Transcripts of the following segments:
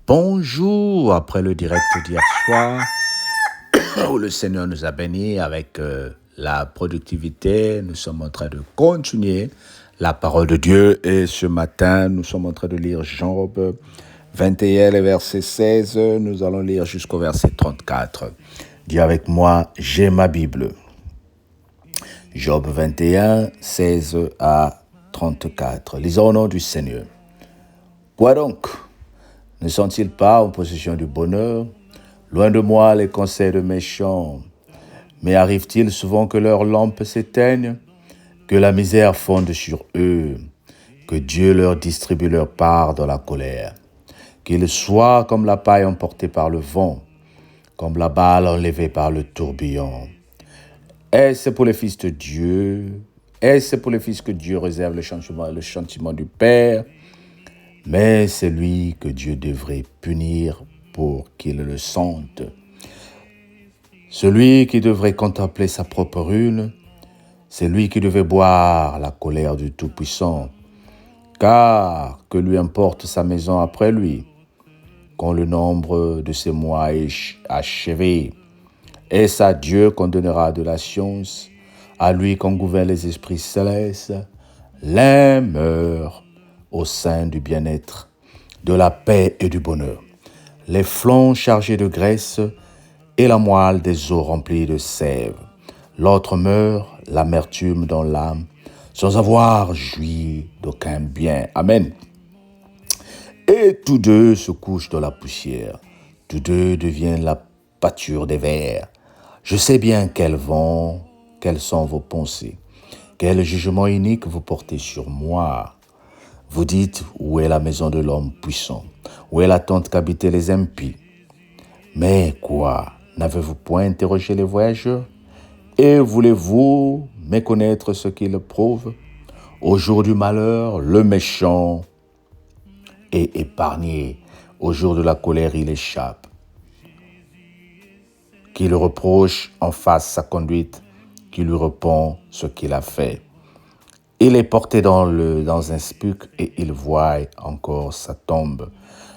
Bonjour, après le direct d'hier soir, où le Seigneur nous a bénis avec la productivité, nous sommes en train de continuer la parole de Dieu et ce matin, nous sommes en train de lire Job 21, le verset 16, nous allons lire jusqu'au verset 34. Dis avec moi, j'ai ma Bible. Job 21, 16 à 34. Lisons au nom du Seigneur. Quoi donc? Ne sont-ils pas en possession du bonheur? Loin de moi les conseils de méchants. Mais arrive-t-il souvent que leurs lampes s'éteignent, que la misère fonde sur eux, que Dieu leur distribue leur part dans la colère, qu'ils soient comme la paille emportée par le vent, comme la balle enlevée par le tourbillon? Est-ce pour les fils de Dieu? Est-ce pour les fils que Dieu réserve le châtiment du Père? Mais c'est lui que Dieu devrait punir pour qu'il le sente. Celui qui devrait contempler sa propre ruine, c'est lui qui devait boire la colère du Tout-Puissant. Car que lui importe sa maison après lui, quand le nombre de ses mois est achevé? Est-ce à Dieu qu'on donnera de la science, à lui qu'on gouverne les esprits célestes? L'un meurt au sein du bien-être, de la paix et du bonheur, les flancs chargés de graisse et la moelle des os remplis de sève. L'autre meurt, l'amertume dans l'âme, sans avoir joui d'aucun bien. Amen. Et tous deux se couchent dans la poussière, tous deux deviennent la pâture des vers. Je sais bien quelles sont vos pensées, quel jugement inique vous portez sur moi. Vous dites, où est la maison de l'homme puissant? Où est la tente qu'habitaient les impies? Mais quoi? N'avez-vous point interrogé les voyageurs? Et voulez-vous méconnaître ce qu'ils prouvent? Au jour du malheur, le méchant est épargné. Au jour de la colère, il échappe. Qui le reproche en face sa conduite, qui lui répond ce qu'il a fait. Il est porté dans un spic et il voit encore sa tombe.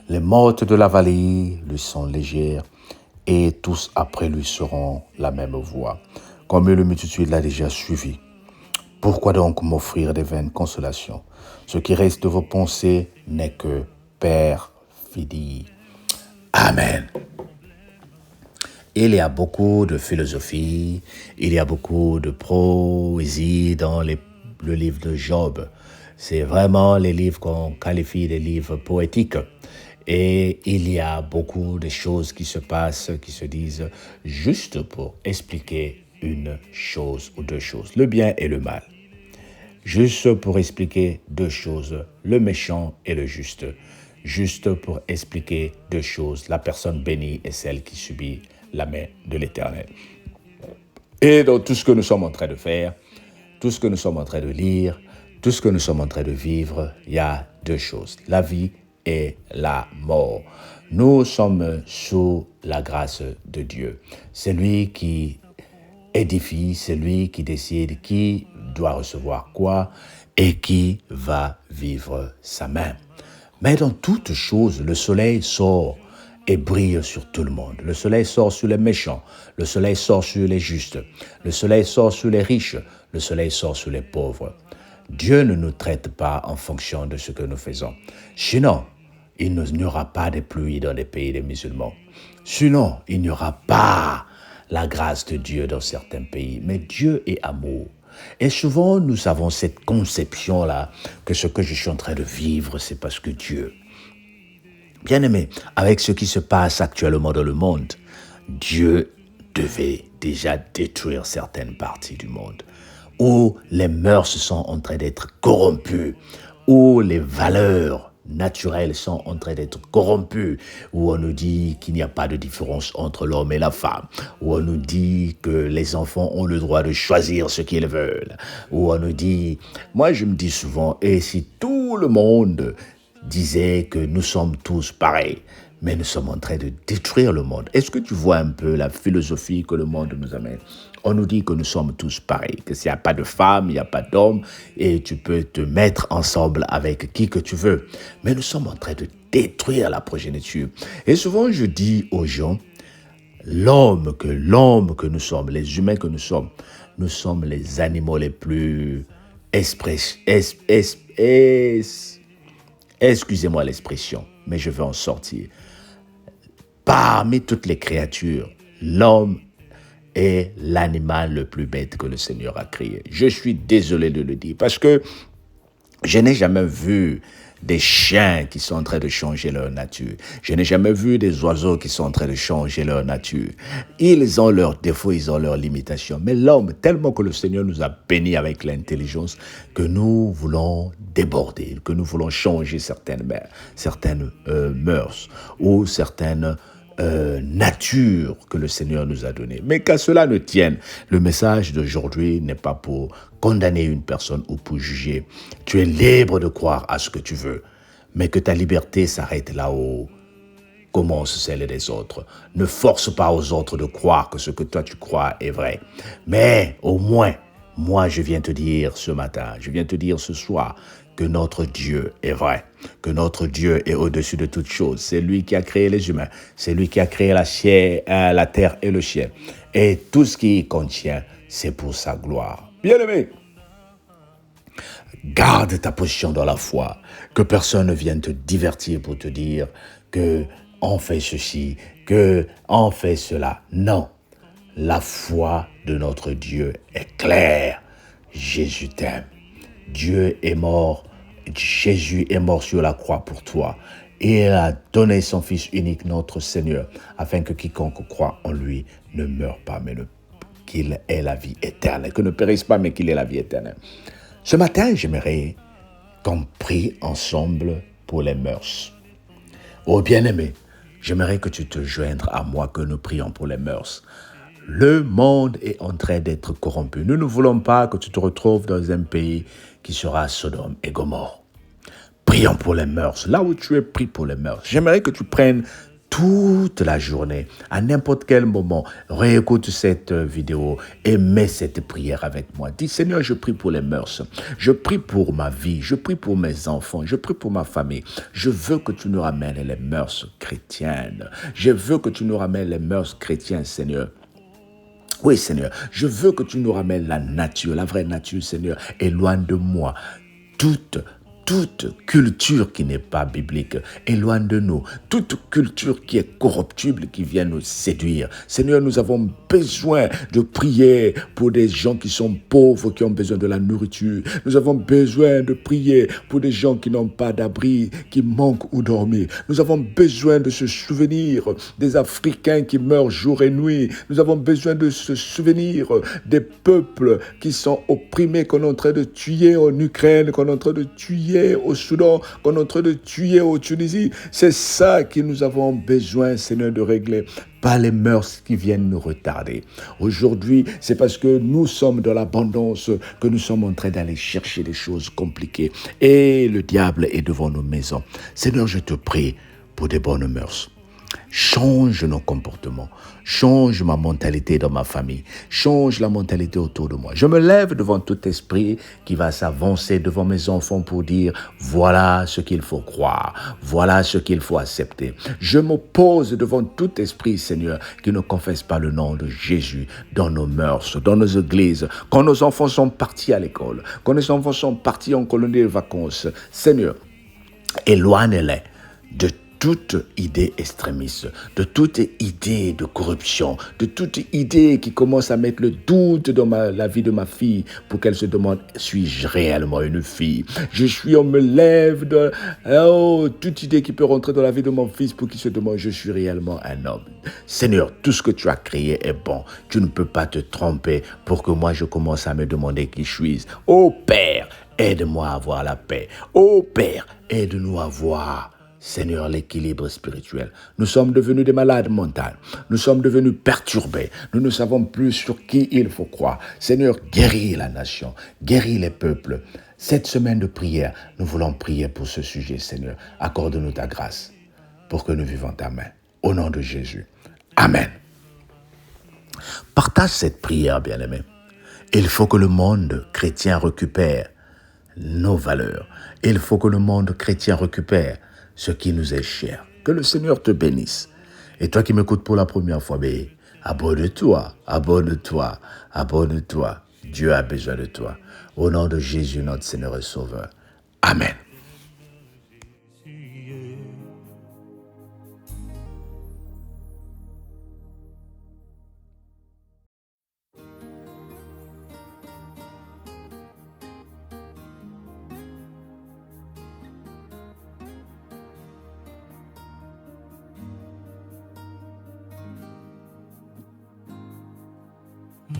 Les mortes de la vallée lui sont légères et tous après lui seront la même voie. Comme une multitude l'a déjà suivi. Pourquoi donc m'offrir des vaines consolations? Ce qui reste de vos pensées n'est que perfidie. Amen. Il y a beaucoup de philosophie, il y a beaucoup de poésie dans le livre de Job. C'est vraiment les livres qu'on qualifie de livres poétiques. Et il y a beaucoup de choses qui se passent, qui se disent juste pour expliquer une chose ou deux choses, le bien et le mal. Juste pour expliquer deux choses, le méchant et le juste. Juste pour expliquer deux choses, la personne bénie et celle qui subit la main de l'Éternel. Et dans tout ce que nous sommes en train de faire, tout ce que nous sommes en train de lire, tout ce que nous sommes en train de vivre, il y a deux choses, la vie et la mort. Nous sommes sous la grâce de Dieu. C'est lui qui édifie, c'est lui qui décide qui doit recevoir quoi et qui va vivre sa main. Mais dans toutes choses, le soleil sort et brille sur tout le monde. Le soleil sort sur les méchants, le soleil sort sur les justes, le soleil sort sur les riches, le soleil sort sur les pauvres. Dieu ne nous traite pas en fonction de ce que nous faisons. Sinon, il n'y aura pas de pluie dans les pays des musulmans. Sinon, il n'y aura pas la grâce de Dieu dans certains pays. Mais Dieu est amour. Et souvent, nous avons cette conception-là que ce que je suis en train de vivre, c'est parce que Dieu. Bien-aimé, avec ce qui se passe actuellement dans le monde, Dieu devait déjà détruire certaines parties du monde où les mœurs sont en train d'être corrompues, où les valeurs naturelles sont en train d'être corrompues, où on nous dit qu'il n'y a pas de différence entre l'homme et la femme, où on nous dit que les enfants ont le droit de choisir ce qu'ils veulent, où on nous dit, moi je me dis souvent, et si tout le monde disait que nous sommes tous pareils, mais nous sommes en train de détruire le monde. Est-ce que tu vois un peu la philosophie que le monde nous amène? On nous dit que nous sommes tous pareils, que s'il n'y a pas de femme, il n'y a pas d'homme, et tu peux te mettre ensemble avec qui que tu veux. Mais nous sommes en train de détruire la progéniture. Et souvent, je dis aux gens, l'homme que nous sommes, les humains que nous sommes les animaux les plus excusez-moi l'expression, mais je vais en sortir. Parmi toutes les créatures, l'homme est l'animal le plus bête que le Seigneur a créé. Je suis désolé de le dire parce que je n'ai jamais vu des chiens qui sont en train de changer leur nature. Je n'ai jamais vu des oiseaux qui sont en train de changer leur nature. Ils ont leurs défauts, ils ont leurs limitations. Mais l'homme, tellement que le Seigneur nous a bénis avec l'intelligence, que nous voulons déborder, que nous voulons changer certaines mœurs ou certaines nature que le Seigneur nous a donnée. Mais qu'à cela ne tienne, le message d'aujourd'hui n'est pas pour condamner une personne ou pour juger. Tu es libre de croire à ce que tu veux, mais que ta liberté s'arrête là où commence celle des autres. Ne force pas aux autres de croire que ce que toi tu crois est vrai. Mais au moins, moi je viens te dire ce matin, je viens te dire ce soir, que notre Dieu est vrai, que notre Dieu est au-dessus de toutes choses. C'est lui qui a créé les humains, c'est lui qui a créé la terre et le ciel. Et tout ce qui y contient, c'est pour sa gloire. Bien-aimé, garde ta position dans la foi, que personne ne vienne te divertir pour te dire que on fait ceci, que on fait cela. Non, la foi de notre Dieu est claire. Jésus t'aime. Dieu est mort, Jésus est mort sur la croix pour toi. Et il a donné son Fils unique, notre Seigneur, afin que quiconque croit en lui ne meure pas, mais qu'il ait la vie éternelle. Que ne périsse pas, mais qu'il ait la vie éternelle. Ce matin, j'aimerais qu'on prie ensemble pour les mœurs. Oh bien-aimé, j'aimerais que tu te joignes à moi, que nous prions pour les mœurs. Le monde est en train d'être corrompu. Nous ne voulons pas que tu te retrouves dans un pays qui sera Sodome et Gomorrhe. Prions pour les mœurs. Là où tu es, prie pour les mœurs. J'aimerais que tu prennes toute la journée, à n'importe quel moment, réécoute cette vidéo et mets cette prière avec moi. Dis, Seigneur, je prie pour les mœurs. Je prie pour ma vie. Je prie pour mes enfants. Je prie pour ma famille. Je veux que tu nous ramènes les mœurs chrétiennes. Je veux que tu nous ramènes les mœurs chrétiennes, Seigneur. Oui, Seigneur, je veux que tu nous ramènes la nature, la vraie nature, Seigneur. Éloigne de moi toute culture qui n'est pas biblique. Éloigne de nous toute culture qui est corruptible, qui vient nous séduire. Seigneur, nous avons besoin de prier pour des gens qui sont pauvres, qui ont besoin de la nourriture. Nous avons besoin de prier pour des gens qui n'ont pas d'abri, qui manquent où dormir. Nous avons besoin de se souvenir des Africains qui meurent jour et nuit. Nous avons besoin de se souvenir des peuples qui sont opprimés, qu'on est en train de tuer en Ukraine, qu'on est en train de tuer au Soudan, qu'on est en train de tuer au Tunisie. C'est ça que nous avons besoin, Seigneur, de régler. Pas les mœurs qui viennent nous retarder. Aujourd'hui, c'est parce que nous sommes dans l'abondance que nous sommes en train d'aller chercher des choses compliquées. Et le diable est devant nos maisons. Seigneur, je te prie pour des bonnes mœurs. Change nos comportements, change ma mentalité dans ma famille, change la mentalité autour de moi. Je me lève devant tout esprit qui va s'avancer devant mes enfants pour dire voilà ce qu'il faut croire, voilà ce qu'il faut accepter. Je m'oppose devant tout esprit, Seigneur, qui ne confesse pas le nom de Jésus dans nos mœurs, dans nos églises, quand nos enfants sont partis à l'école, quand nos enfants sont partis en colonie de vacances. Seigneur, éloigne-les de toute idée extrémiste, de toute idée de corruption, de toute idée qui commence à mettre le doute dans la vie de ma fille pour qu'elle se demande, suis-je réellement une fille? On me lève de toute idée qui peut rentrer dans la vie de mon fils pour qu'il se demande, je suis réellement un homme. Seigneur, tout ce que tu as créé est bon. Tu ne peux pas te tromper pour que moi je commence à me demander qui je suis. Oh Père, aide-moi à avoir la paix. Oh Père, aide-nous à avoir, Seigneur, l'équilibre spirituel. Nous sommes devenus des malades mentaux. Nous sommes devenus perturbés. Nous ne savons plus sur qui il faut croire. Seigneur, guéris la nation, guéris les peuples. Cette semaine de prière, nous voulons prier pour ce sujet, Seigneur. Accorde-nous ta grâce. pour que nous vivions ta main. Au nom de Jésus. Amen. Partage cette prière, bien-aimé. Il faut que le monde chrétien récupère nos valeurs. Il faut que le monde chrétien récupère ce qui nous est cher. Que le Seigneur te bénisse. Et toi qui m'écoutes pour la première fois, abonne-toi, abonne-toi, abonne-toi. Dieu a besoin de toi. Au nom de Jésus, notre Seigneur et Sauveur. Amen.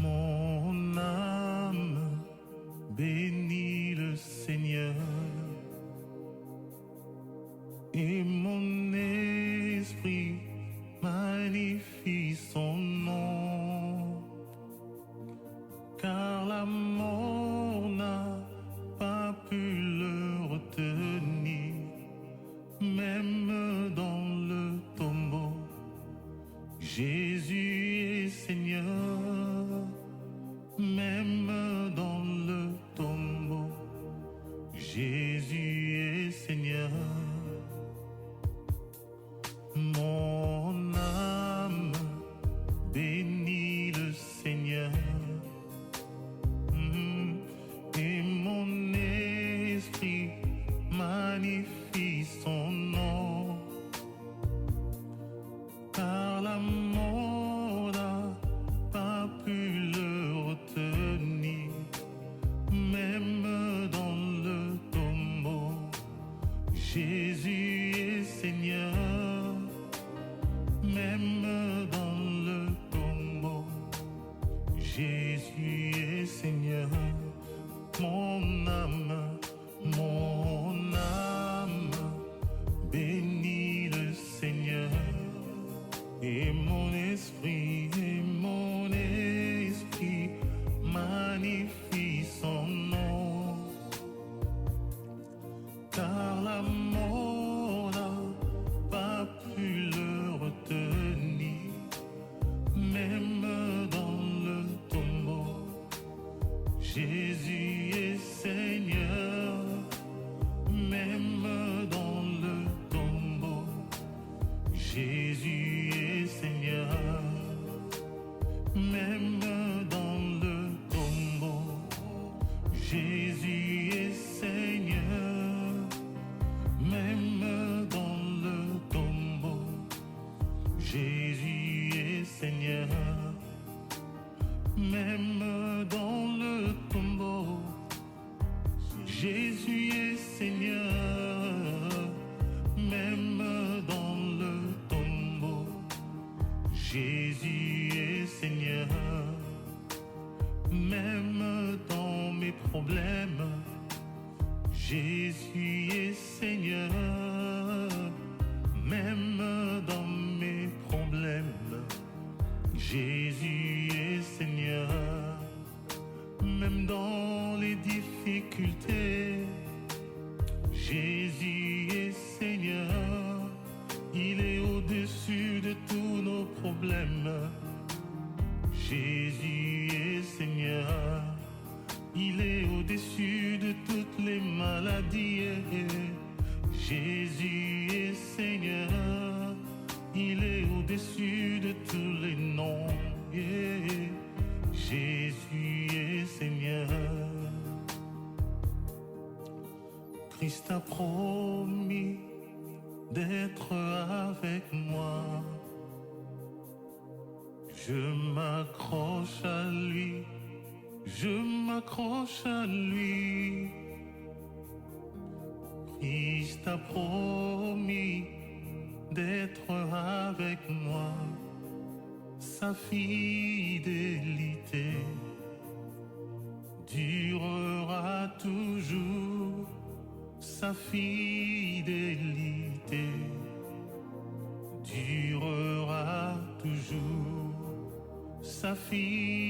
Mon âme bénit le Seigneur et mon esprit magnifie son nom, car la mort n'a pas pu le retenir, même dans le tombeau. Jésus est Seigneur, même dans le tombeau. Jésus est Seigneur. Mon âme bénit le Seigneur, et mon esprit magnifie son nom, car la mort n'a pas pu le retenir, même dans le tombeau. Jésus est Seigneur, même dans le tombeau. Jésus est Seigneur. Mon âme bénit le Seigneur, et mon esprit magnifie son nom, car la mort n'a pas pu le retenir, même dans le tombeau. Jésus est Seigneur, même dans le tombeau. Jésus est Seigneur, même dans le tombeau. Jésus est Seigneur, même dans le tombeau. Jésus est Seigneur, même dans le tombeau. Jésus est Seigneur, même dans le tombeau. Jésus est Seigneur, même dans mes problèmes. Jésus est Seigneur, même dans mes problèmes. Jésus est Seigneur, même dans les difficultés. Jésus est Seigneur, il est au-dessus de tous nos problèmes. Jésus est Seigneur, il est au-dessus de toutes les maladies. Jésus est Seigneur, il est au-dessus de tous les noms. Jésus est Seigneur. Christ a promis d'être avec moi. Je m'accroche à lui, je m'accroche à lui. Christ a promis d'être avec moi. Sa fidélité durera toujours. Sa fidélité durera toujours. Sa fidélité